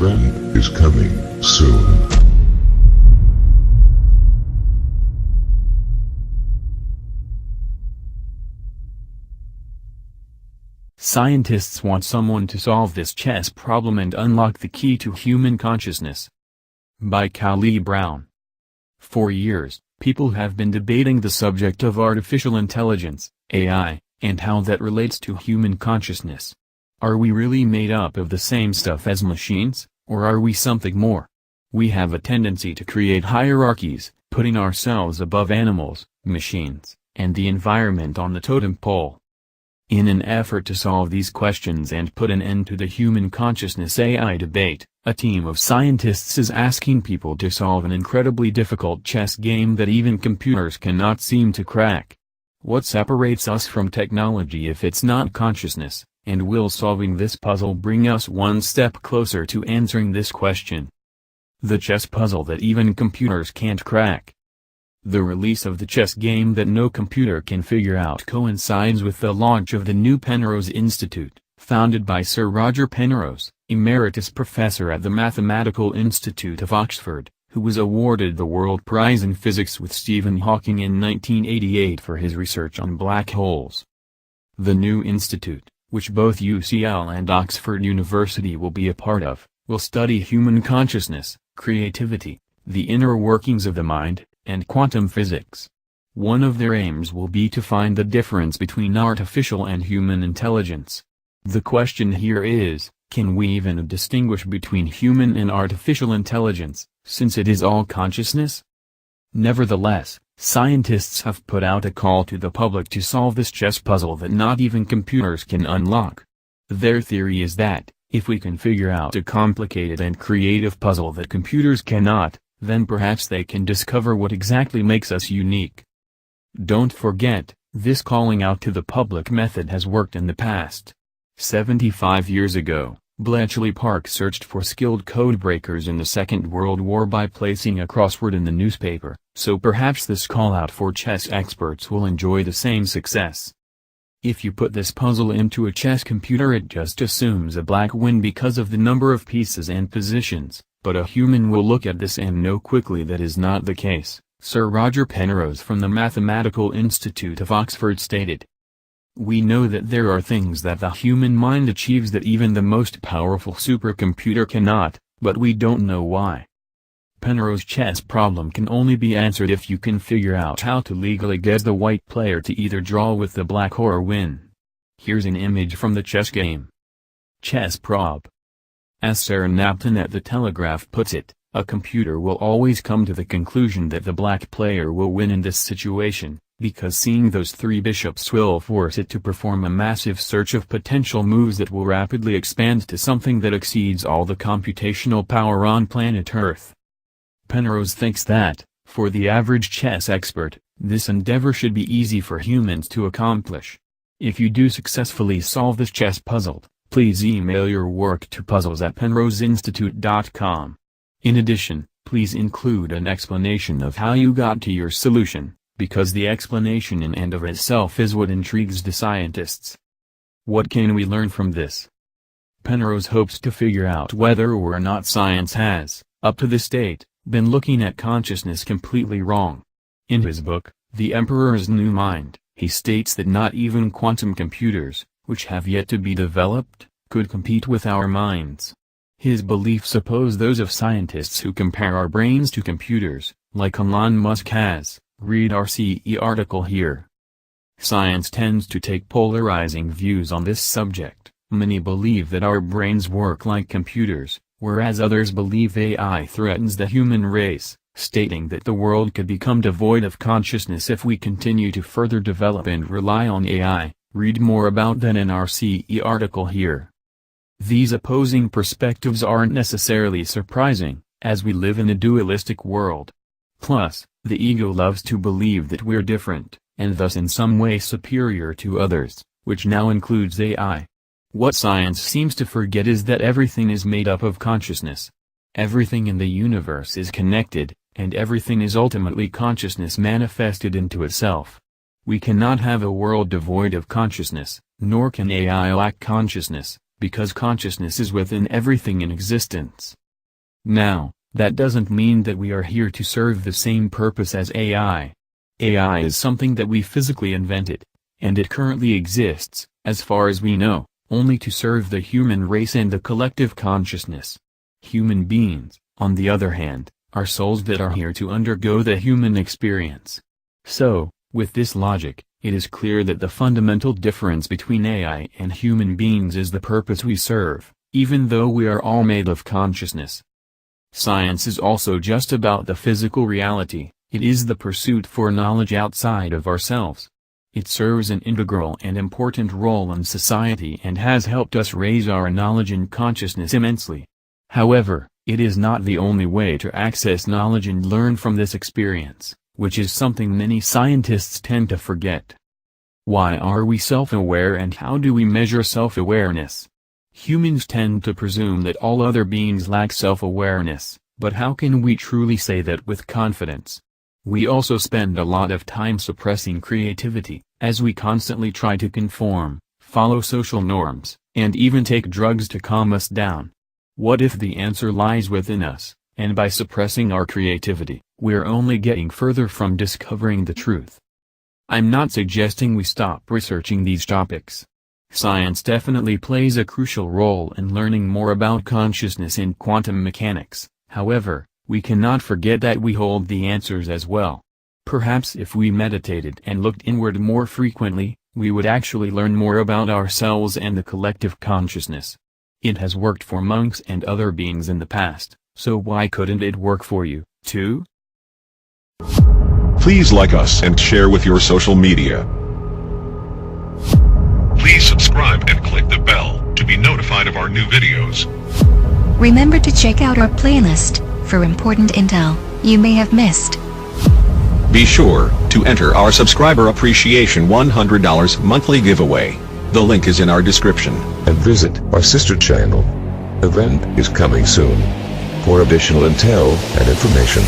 program is coming soon. Scientists want someone to solve this chess problem and unlock the key to human consciousness. By Kali Brown. For years, people have been debating the subject of artificial intelligence, AI, and how that relates to human consciousness. Are we really made up of the same stuff as machines, or are we something more? We have a tendency to create hierarchies, putting ourselves above animals, machines, and the environment on the totem pole. In an effort to solve these questions and put an end to the human consciousness AI debate, a team of scientists is asking people to solve an incredibly difficult chess game that even computers cannot seem to crack. What separates us from technology if it's not consciousness, and will solving this puzzle bring us one step closer to answering this question? The chess puzzle that even computers can't crack. The release of the chess game that no computer can figure out coincides with the launch of the new Penrose Institute, founded by Sir Roger Penrose, Emeritus Professor at the Mathematical Institute of Oxford, who was awarded the World Prize in Physics with Stephen Hawking in 1988 for his research on black holes. The new institute, which both UCL and Oxford University will be a part of, will study human consciousness, creativity, the inner workings of the mind, and quantum physics. One of their aims will be to find the difference between artificial and human intelligence. The question here is, can we even distinguish between human and artificial intelligence, since it is all consciousness? Nevertheless, scientists have put out a call to the public to solve this chess puzzle that not even computers can unlock. Their theory is that, if we can figure out a complicated and creative puzzle that computers cannot, then perhaps they can discover what exactly makes us unique. Don't forget, this calling out to the public method has worked in the past. 75 years ago, Bletchley Park searched for skilled codebreakers in the Second World War by placing a crossword in the newspaper, so perhaps this call out for chess experts will enjoy the same success. If you put this puzzle into a chess computer, it just assumes a black win because of the number of pieces and positions. But a human will look at this and know quickly that is not the case, Sir Roger Penrose from the Mathematical Institute of Oxford stated. We know that there are things that the human mind achieves that even the most powerful supercomputer cannot, but we don't know why. Penrose's chess problem can only be answered if you can figure out how to legally get the white player to either draw with the black or win. Here's an image from the chess game. Chess prob. As Sarah Knapton at The Telegraph puts it, a computer will always come to the conclusion that the black player will win in this situation, because seeing those three bishops will force it to perform a massive search of potential moves that will rapidly expand to something that exceeds all the computational power on planet Earth. Penrose thinks that, for the average chess expert, this endeavor should be easy for humans to accomplish. If you do successfully solve this chess puzzle, please email your work to puzzles@penroseinstitute.com. In addition, please include an explanation of how you got to your solution, because the explanation in and of itself is what intrigues the scientists. What can we learn from this? Penrose hopes to figure out whether or not science has, up to this date, been looking at consciousness completely wrong. In his book, The Emperor's New Mind, he states that not even quantum computers, which have yet to be developed, could compete with our minds. His beliefs oppose those of scientists who compare our brains to computers, like Elon Musk has. Read our CE article here. Science tends to take polarizing views on this subject. Many believe that our brains work like computers, whereas others believe AI threatens the human race, stating that the world could become devoid of consciousness if we continue to further develop and rely on AI. Read more about that in our CE article here. These opposing perspectives aren't necessarily surprising, as we live in a dualistic world. Plus, the ego loves to believe that we're different, and thus in some way superior to others, which now includes AI. What science seems to forget is that everything is made up of consciousness. Everything in the universe is connected, and everything is ultimately consciousness manifested into itself. We cannot have a world devoid of consciousness, nor can AI lack consciousness, because consciousness is within everything in existence. Now, that doesn't mean that we are here to serve the same purpose as AI. AI is something that we physically invented, and it currently exists, as far as we know, only to serve the human race and the collective consciousness. Human beings, on the other hand, are souls that are here to undergo the human experience. So, with this logic, it is clear that the fundamental difference between AI and human beings is the purpose we serve, even though we are all made of consciousness. Science is also just about the physical reality, it is the pursuit for knowledge outside of ourselves. It serves an integral and important role in society and has helped us raise our knowledge and consciousness immensely. However, it is not the only way to access knowledge and learn from this experience, which is something many scientists tend to forget. Why are we self-aware and how do we measure self-awareness? Humans tend to presume that all other beings lack self-awareness, but how can we truly say that with confidence? We also spend a lot of time suppressing creativity, as we constantly try to conform, follow social norms, and even take drugs to calm us down. What if the answer lies within us, and by suppressing our creativity, we're only getting further from discovering the truth? I'm not suggesting we stop researching these topics. Science definitely plays a crucial role in learning more about consciousness and quantum mechanics, however, we cannot forget that we hold the answers as well. Perhaps if we meditated and looked inward more frequently, we would actually learn more about ourselves and the collective consciousness. It has worked for monks and other beings in the past, so why couldn't it work for you, too? Please like us and share with your social media. Please subscribe and click the bell to be notified of our new videos. Remember to check out our playlist for important intel you may have missed. Be sure to enter our subscriber appreciation $100 monthly giveaway. The link is in our description. And visit our sister channel. Event is coming soon. For additional intel and information,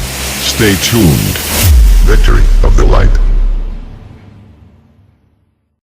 Stay tuned. Victory of the Light.